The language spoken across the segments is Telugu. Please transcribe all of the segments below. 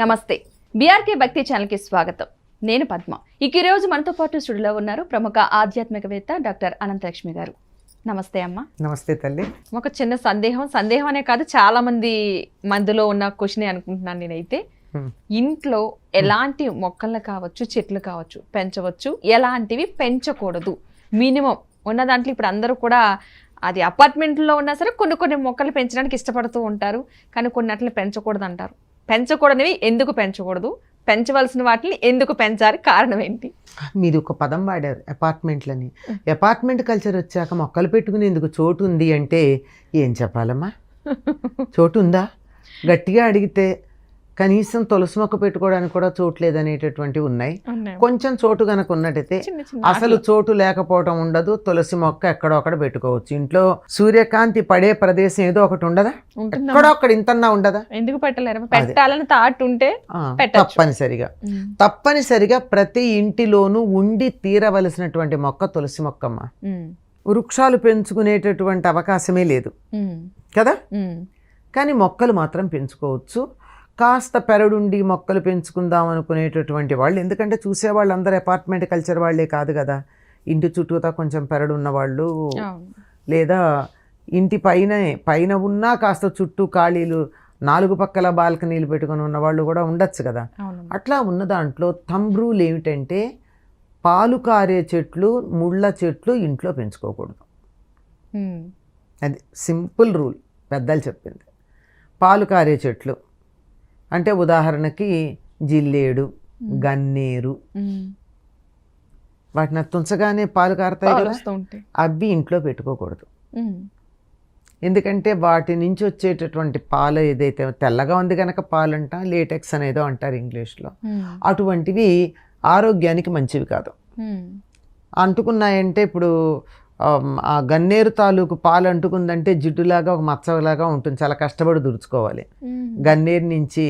నమస్తే. బీఆర్కే భక్తి ఛానల్కి స్వాగతం. నేను పద్మ. ఈ రోజు మనతో పాటు స్టూడియోలో ఉన్నారు ప్రముఖ ఆధ్యాత్మికవేత్త డాక్టర్ అనంతలక్ష్మి గారు. నమస్తే అమ్మ. నమస్తే తల్లి. ఒక చిన్న సందేహం అనే కాదు, చాలా మందిలో ఉన్న క్వశ్చన్ అనుకుంటున్నాను నేనైతే. ఇంట్లో ఎలాంటి మొక్కలు కావచ్చు, చెట్లు కావచ్చు పెంచవచ్చు, ఎలాంటివి పెంచకూడదు? మినిమం ఉన్న దాంట్లో ఇప్పుడు అందరూ కూడా అది అపార్ట్మెంట్లో ఉన్నా సరే కొన్ని మొక్కలు పెంచడానికి ఇష్టపడుతూ ఉంటారు, కానీ కొన్ని అట్లా పెంచకూడదు అంటారు. పెంచకూడనివి ఎందుకు పెంచకూడదు, పెంచవలసిన వాటిని ఎందుకు పెంచాలి, కారణం ఏంటి? మీరు ఒక పదం వాడారు, అపార్ట్మెంట్లని. అపార్ట్మెంట్ కల్చర్ వచ్చాక మొక్కలు పెట్టుకునేందుకు చోటు ఉంది అంటే ఏం చెప్పాలమ్మా? చోటు ఉందా? గట్టిగా అడిగితే కనీసం తులసి మొక్క పెట్టుకోవడానికి కూడా చోటు లేదనేటటువంటివి ఉన్నాయి. కొంచెం చోటు కనుక ఉన్నట్టయితే అసలు చోటు లేకపోవడం ఉండదు. తులసి మొక్క ఎక్కడొక్కడ పెట్టుకోవచ్చు. ఇంట్లో సూర్యకాంతి పడే ప్రదేశం ఏదో ఒకటి ఉండదా? ఎక్కడొక్కడ ఇంతన్నా ఉండదా? ఎందుకు పెట్టలేరు? పెట్టాలని థాట్ ఉంటే తప్పనిసరిగా ప్రతి ఇంటిలోనూ ఉండి తీరవలసినటువంటి మొక్క తులసి మొక్కమ్మ. వృక్షాలు పెంచుకునేటటువంటి అవకాశమే లేదు కదా, కానీ మొక్కలు మాత్రం పెంచుకోవచ్చు. కాస్త పెరడుండి మొక్కలు పెంచుకుందాం అనుకునేటటువంటి వాళ్ళు, ఎందుకంటే చూసేవాళ్ళు అందరూ అపార్ట్మెంట్ కల్చర్ వాళ్ళే కాదు కదా. ఇంటి చుట్టూతా కొంచెం పెరడు ఉన్నవాళ్ళు, లేదా ఇంటి పైన ఉన్నా కాస్త చుట్టూ ఖాళీలు 4 పక్కల బాల్కనీలు పెట్టుకుని ఉన్నవాళ్ళు కూడా ఉండొచ్చు కదా. అట్లా ఉన్న దాంట్లో థంబ్ రూల్ ఏమిటంటే, పాలు కారే చెట్లు, ముళ్ళ చెట్లు ఇంట్లో పెంచుకోకూడదు. అది సింపుల్ రూల్, పెద్దలు చెప్పింది. పాలు కారే చెట్లు అంటే ఉదాహరణకి జిల్లేడు, గన్నేరు, వాటిని తుంచగానే పాలు కారుతాయి కదా, అవి ఇంట్లో పెట్టుకోకూడదు. ఎందుకంటే వాటి నుంచి వచ్చేటటువంటి పాలు ఏదైతే తెల్లగా ఉంది కనుక పాలు అంటాం, లేటెక్స్ అనేదో అంటారు ఇంగ్లీష్లో, అటువంటివి ఆరోగ్యానికి మంచివి కాదు. అంటుకున్నాయంటే ఇప్పుడు ఆ గన్నేరు తాలూకు పాలు అంటుకుందంటే జిడ్డులాగా ఒక మచ్చలాగా ఉంటుంది, చాలా కష్టపడి దుడుచుకోవాలి గన్నేరు నుంచి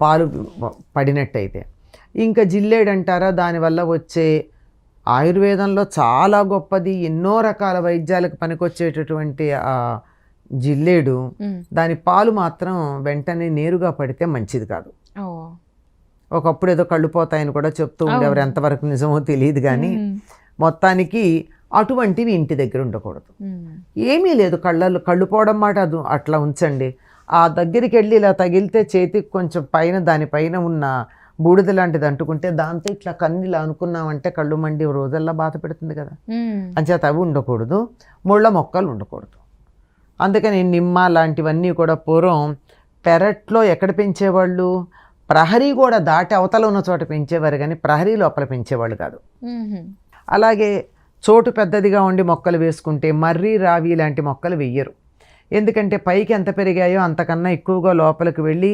పాలు పడినట్టయితే. ఇంకా జిల్లేడు అంటారా, దానివల్ల వచ్చే ఆయుర్వేదంలో చాలా గొప్పది, ఎన్నో రకాల వైద్యాలకు పనికొచ్చేటటువంటి ఆ జిల్లేడు, దాని పాలు మాత్రం వెంటనే నేరుగా పడితే మంచిది కాదు. ఒకప్పుడు ఏదో కళ్ళు పోతాయని కూడా చెప్తూ ఉండేవారు, ఎంతవరకు నిజమో తెలియదు కానీ మొత్తానికి అటువంటివి ఇంటి దగ్గర ఉండకూడదు. ఏమీ లేదు, కళ్ళు పోవడం మాట అది అట్లా ఉంచండి. ఆ దగ్గరికి వెళ్ళి ఇలా తగిలితే చేతికి కొంచెం దానిపైన ఉన్న బూడిద లాంటిది అంటుకుంటే దాంతో ఇట్లా కన్నీలా అనుకున్నామంటే కళ్ళు మండి రోజల్లా బాధ పెడుతుంది కదా. అంచేత అవి ఉండకూడదు. ముళ్ళ మొక్కలు ఉండకూడదు. అందుకని నిమ్మ లాంటివన్నీ కూడా పూర్వం పెరట్లో ఎక్కడ పెంచేవాళ్ళు, ప్రహరీ కూడా దాటి అవతల ఉన్న చోట పెంచేవారు, కానీ ప్రహరీ లోపల పెంచేవాళ్ళు కాదు. అలాగే చోటు పెద్దదిగా ఉండి మొక్కలు వేసుకుంటే మర్రి, రావి లాంటి మొక్కలు వెయ్యరు. ఎందుకంటే పైకి ఎంత పెరిగాయో అంతకన్నా ఎక్కువగా లోపలికి వెళ్ళి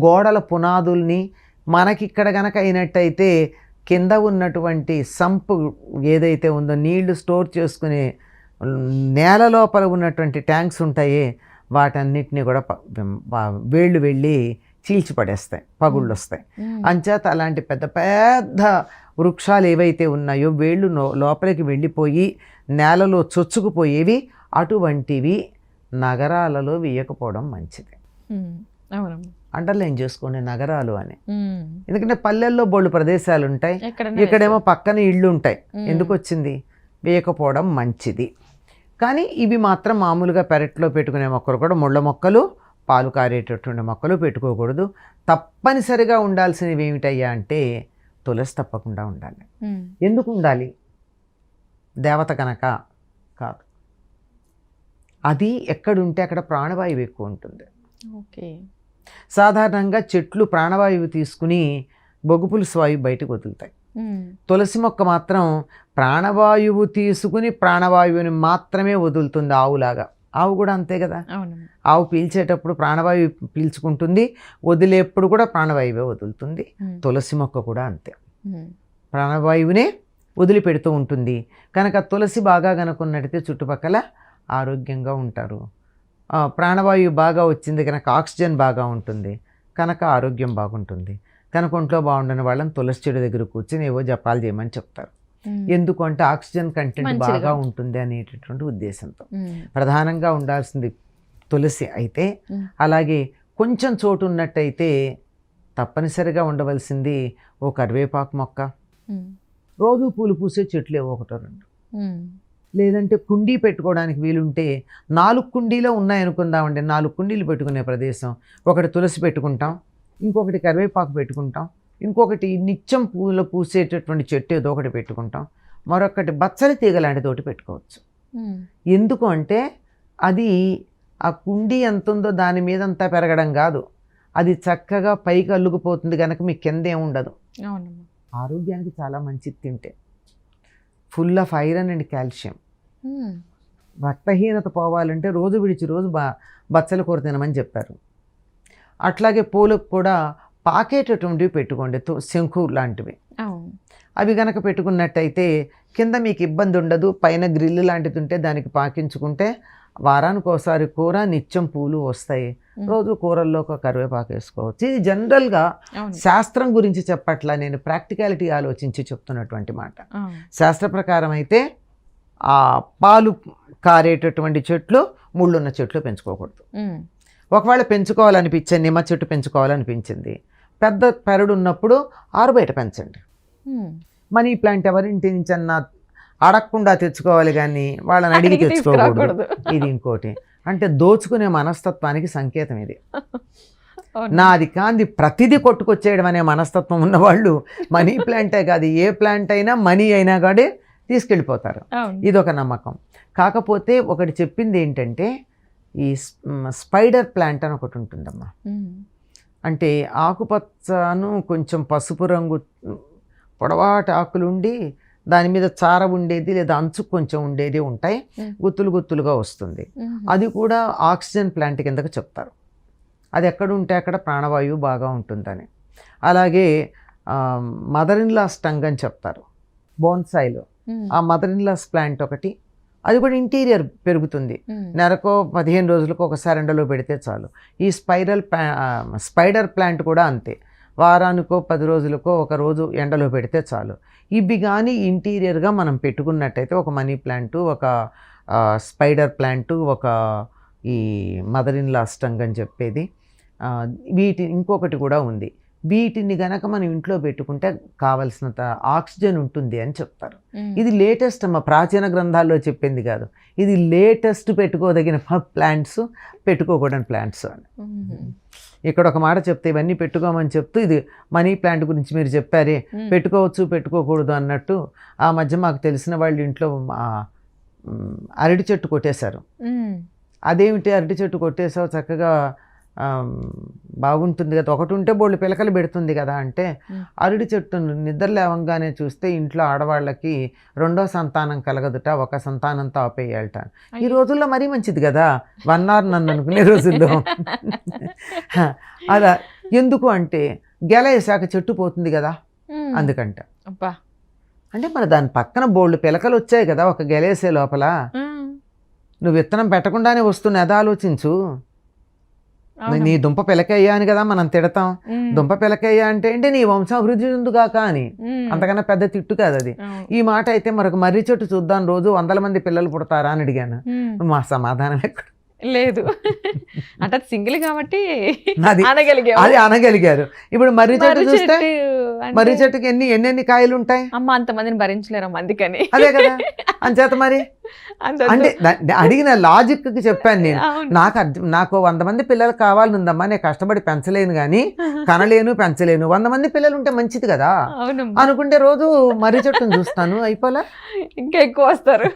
గోడల పునాదుల్ని, మనకిక్కడ గనక అయినట్టయితే కింద ఉన్నటువంటి సంపు ఏదైతే ఉందో నీళ్లు స్టోర్ చేసుకునే నేల లోపల ఉన్నటువంటి ట్యాంక్స్ ఉంటాయే, వాటన్నిటినీ కూడా వేళ్ళు వెళ్ళి చీల్చిపడేస్తాయి, పగుళ్ళు వస్తాయి. అంచేత అలాంటి పెద్ద పెద్ద వృక్షాలు ఏవైతే ఉన్నాయో వేళ్ళు లోపలికి వెళ్ళిపోయి నేలలో చొచ్చుకుపోయేవి, అటువంటివి నగరాలలో వేయకపోవడం మంచిది. అండర్లైన్ చేసుకోండి నగరాలు అని. ఎందుకంటే పల్లెల్లో బోళ్ళు ప్రదేశాలు ఉంటాయి, ఇక్కడేమో పక్కన ఇళ్ళు ఉంటాయి. ఎందుకు వచ్చింది? వేయకపోవడం మంచిది. కానీ ఇవి మాత్రం మామూలుగా పెరట్లో పెట్టుకునే మొక్కలు కూడా, ముళ్ళ మొక్కలు, పాలు కారేటటువంటి మొక్కలు పెట్టుకోకూడదు. తప్పనిసరిగా ఉండాల్సినవి ఏమిటయ్యా అంటే తులసి తప్పకుండా ఉండాలి. ఎందుకు ఉండాలి? దేవత కనుక కాదు, అది ఎక్కడుంటే అక్కడ ప్రాణవాయువు ఎక్కువ ఉంటుంది. సాధారణంగా చెట్లు ప్రాణవాయువు తీసుకుని బొగ్గుపులుసు వాయువు బయటకు వదులుతాయి. తులసి మొక్క మాత్రం ప్రాణవాయువు తీసుకుని ప్రాణవాయువుని మాత్రమే వదులుతుంది, ఆవులాగా. ఆవు కూడా అంతే కదా, ఆవు పీల్చేటప్పుడు ప్రాణవాయువు పీల్చుకుంటుంది, వదిలేప్పుడు కూడా ప్రాణవాయువే వదులుతుంది. తులసి మొక్క కూడా అంతే, ప్రాణవాయువునే వదిలిపెడుతూ ఉంటుంది. కనుక తులసి బాగా కనుకున్నట్టయితే చుట్టుపక్కల ఆరోగ్యంగా ఉంటారు. ప్రాణవాయువు బాగా వచ్చింది కనుక ఆక్సిజన్ బాగా ఉంటుంది, కనుక ఆరోగ్యం బాగుంటుంది. కనుక ఒంట్లో బాగుండని వాళ్ళని తులసి చెడు దగ్గర కూర్చొని ఏవో జపాలు చేయమని చెప్తారు. ఎందుకు అంటే ఆక్సిజన్ కంటెంట్ బాగా ఉంటుంది అనేటటువంటి ఉద్దేశంతో. ప్రధానంగా ఉండాల్సింది తులసి అయితే. అలాగే కొంచెం చోటు ఉన్నట్టయితే తప్పనిసరిగా ఉండవలసింది ఓ కరివేపాకు మొక్క, ఉమ్, రోజు పూలు పూసే చెట్లు ఏవో ఒకటో రెండు, ఉమ్, లేదంటే కుండీ పెట్టుకోవడానికి వీలుంటే 4 కుండీలో ఉన్నాయనుకుందామండి, 4 కుండీలు పెట్టుకునే ప్రదేశం, ఒకటి తులసి పెట్టుకుంటాం, ఇంకొకటి కరివేపాకు పెట్టుకుంటాం, ఇంకొకటి నిత్యం పూలు పూసేటటువంటి చెట్టు ఏదో ఒకటి పెట్టుకుంటాం, మరొకటి బచ్చలి తీగ లాంటిది ఒకటి పెట్టుకోవచ్చు. ఉమ్, ఎందుకు అంటే అది ఆ కుండీ ఎంత ఉందో దాని మీద అంతా పెరగడం కాదు, అది చక్కగా పైకి అల్లుకుపోతుంది కనుక మీకు కింద ఏముండదు. అవునమ్మా. ఆరోగ్యానికి చాలా మంచిది తింటే, full of iron and calcium. Um, రక్తహీనత పోవాలంటే రోజు విడిచి రోజు బచ్చల కూర తినమని చెప్పారు. అట్లాగే పూలకు కూడా పాకేటటువంటివి పెట్టుకోండి, శంకు లాంటివి. అవును. అవి గనక పెట్టుకున్నట్టయితే కింద మీకు ఇబ్బంది ఉండదు, పైన గ్రిల్ లాంటిది ఉంటే దానికి పాకించుకుంటే వారానికి ఒకసారి కూర, నిత్యం పూలు వస్తాయి, రోజు కూరల్లో ఒక కరివేపాకు వేసుకోవచ్చు. ఇది జనరల్గా అవును. శాస్త్రం గురించి చెప్పట్లా, నేను ప్రాక్టికాలిటీ ఆలోచించి చెప్తున్నటువంటి మాట. అవును. శాస్త్ర ప్రకారం అయితే ఆ పాలు కారేటటువంటి చెట్లు, ముళ్ళున్న చెట్లు పెంచుకోకూడదు. ఉమ్, ఒకవేళ పెంచుకోవాలనిపించింది, నిమ్మ చెట్టు పెంచుకోవాలనిపించింది, పెద్ద పెరడు ఉన్నప్పుడు ఆరు బయట పెంచండి. ఉమ్. మనీ ప్లాంట్ ఎవరింటి నుంచి అన్నా అడగకుండా తెచ్చుకోవాలి కానీ వాళ్ళని అడిగి అడిగి తెచ్చుకోకూడదు. తీసుకురాకూడదు. ఇది ఇంకోటి, అంటే దోచుకునే మనస్తత్వానికి సంకేతం ఇది. అవును. నాది కాంది ప్రతిదీ కొట్టుకొచ్చేయడం అనే మనస్తత్వం ఉన్నవాళ్ళు మనీ ప్లాంటే కాదు, ఏ ప్లాంట్ అయినా మనీ అయినా కానీ తీసుకెళ్ళిపోతారు. అవును. ఇది ఒక నమ్మకం. కాకపోతే ఒకటి చెప్పింది ఏంటంటే ఈ స్పైడర్ ప్లాంట్ అని ఒకటి ఉంటుందమ్మా. ఉమ్, అంటే ఆకుపచ్చను కొంచెం పసుపు రంగు పొడవాటి ఆకులు ఉండి దాని మీద చార ఉండేది లేదా అంచు కొంచెం ఉండేది ఉంటాయి, గుత్తులు గుత్తులుగా వస్తుంది. ఉమ్, అది కూడా ఆక్సిజన్ ప్లాంట్ కిందకు చెప్తారు. అది ఎక్కడ ఉంటే అక్కడ ప్రాణవాయువు బాగా ఉంటుందని. అలాగే మదర్ ఇన్ లాస్ టంగ్ అని చెప్తారు బోన్సాయిలో. ఉమ్, ఆ మదర్ ఇన్ లాస్ ప్లాంట్ ఒకటి, అది కూడా ఇంటీరియర్ పెరుగుతుంది. ఉమ్, నెలకో 15 రోజులకు ఒకసారి ఎండలో పెడితే చాలు. ఈ స్పైడర్ ప్లాంట్ కూడా అంతే, వారానికో 10 రోజులకో ఒక రోజు ఎండలో పెడితే చాలు. ఇవి కానీ ఇంటీరియర్గా మనం పెట్టుకున్నట్టయితే ఒక మనీ ప్లాంటు, ఒక స్పైడర్ ప్లాంటు, ఒక ఈ మదర్ ఇన్ లాస్ టంగ్ అని చెప్పేది, ఇంకొకటి కూడా ఉంది. వీటిని గనక మనం ఇంట్లో పెట్టుకుంటే కావలసినంత ఆక్సిజన్ ఉంటుంది అని చెప్తారు. ఉమ్. ఇది లేటెస్ట్ అమ్మ, ప్రాచీన గ్రంథాల్లో చెప్పింది కాదు, ఇది లేటెస్ట్ పెట్టుకోదగిన ప్లాంట్స్, పెట్టుకోకూడని ప్లాంట్స్ అని. ఉమ్, ఇక్కడ ఒక మాట చెప్తే ఇవన్నీ పెట్టుకోమని చెప్తూ ఇది మనీ ప్లాంట్ గురించి మీరు చెప్పారే, పెట్టుకోవచ్చు పెట్టుకోకూడదు అన్నట్టు, ఆ మధ్య మాకు తెలిసిన వాళ్ళు ఇంట్లో అరటి చెట్టు కొట్టేశారు. ఉమ్, అదేమిటి అరటి చెట్టు కొట్టేసావు, చక్కగా బాగుంటుంది కదా, ఒకటి ఉంటే బోళ్ళు పిలకలు పెడుతుంది కదా అంటే, అరటి చెట్టును నిద్ర లేవంగానే చూస్తే ఇంట్లో ఆడవాళ్ళకి 2వ సంతానం కలగదుట, ఒక సంతానంతో ఆపేయాలట. ఈ రోజుల్లో మరీ మంచిది కదా, 1 hour నన్ను అనుకునే రోజుల్లో. అలా ఎందుకు అంటే గెల వేసాక చెట్టు పోతుంది కదా, ఉమ్. అందుకంట. అబ్బా. అంటే మరి దాని పక్కన బోళ్ళు పిలకలు వచ్చాయి కదా ఒక గెలేసే లోపల, ఉమ్, నువ్వు విత్తనం పెట్టకుండానే వస్తున్న అది ఆలోచించు. అవును. నీ దుంప పిలకయ్యా అని కదా మనం తిడతాం, ఉమ్, దుంప పిలకయ్యా అంటే ఏంటి నీ వంశం అభివృద్ధి చెందుగాక అని, ఉమ్, అంతకన్నా పెద్ద తిట్టు కాదు అది. అవును. ఈ మాట అయితే మరొక మర్రి చెట్టు చూద్దాం, రోజు 100 మంది పిల్లలు పుడతారా అని అడిగాను. ఉమ్, మా సమాధానం ఎక్కడ, లేదు అంటే అది సింగిల్ కాబట్టి అది అనగలిగాము. అది అనగలిగారు. ఇప్పుడు మర్రి చెట్టు మర్రి చూస్తే చెట్టు అంటే మర్రి చెట్టుకి ఎన్ని కాయలు ఉంటాయి, అమ్మ అంతమందిని భరించలేరమ్మ, అందుకని అదే కదా. అంచేత మరి అంత అంటే అడిగిన లాజిక్కి చెప్పాను నేను. అవును. నాకు 100 మంది పిల్లలు కావాలనుందమ్మా, నేను కష్టపడి పెంచలేను కానీ, కనలేను పెంచలేను, 100 మంది పిల్లలు ఉంటే మంచిది కదా అవునమ్మా. అనుకుంటే రోజు మర్రి చెట్టును చూస్తాను, అయిపోలే. ఇంకా ఎక్కువ వస్తారు,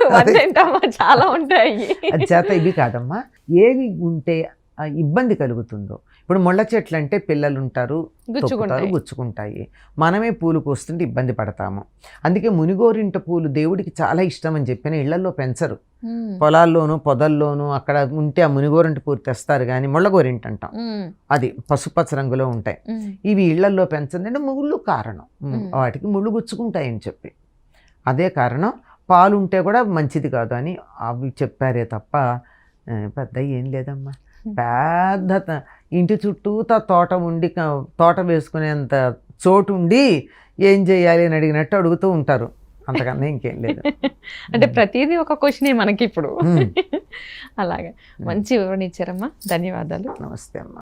ఏంటమ్మా చాలా ఉంటాయి. అది చేత ఇవి కాదమ్మా, ఏవి ఉంటే ఇబ్బంది కలుగుతుందో. ఇప్పుడు ముళ్ళ చెట్లు అంటే పిల్లలు ఉంటారు, తొక్కుతారు, గుచ్చుకుంటాయి. మనమే పూలు కోస్తుంటే ఇబ్బంది పడతాము. అందుకే మునిగోరింట పూలు దేవుడికి చాలా ఇష్టం అని చెప్పిన ఇళ్లలో పెంచరు, పొలాల్లోనూ పొదల్లోనూ అక్కడ ఉంటే ఆ మునిగోరింట పూలు తెస్తారు కానీ ముళ్ళగోరింట అంటాం, అది పసుపచ్చ రంగులో ఉంటాయి. ఇవి ఇళ్లలో పెంచండి అంటే ముళ్ళు కారణం, వాటికి ముళ్ళు గుచ్చుకుంటాయని చెప్పి, అదే కారణం. పాలు ఉంటే కూడా మంచిది కాదు అని అవి చెప్పారే తప్ప పెద్ద ఏం లేదమ్మా. పెద్ద ఇంటి చుట్టూతా తోట వేసుకునేంత చోటు ఉండి ఏం చేయాలి అని అడిగినట్టు అడుగుతూ ఉంటారు, అంతకన్నా ఇంకేం లేదు. అంటే ప్రతిదీ ఒక క్వశ్చనే మనకి ఇప్పుడు. అలాగే మంచి వివరణ ఇచ్చారమ్మా, ధన్యవాదాలు. నమస్తే అమ్మా.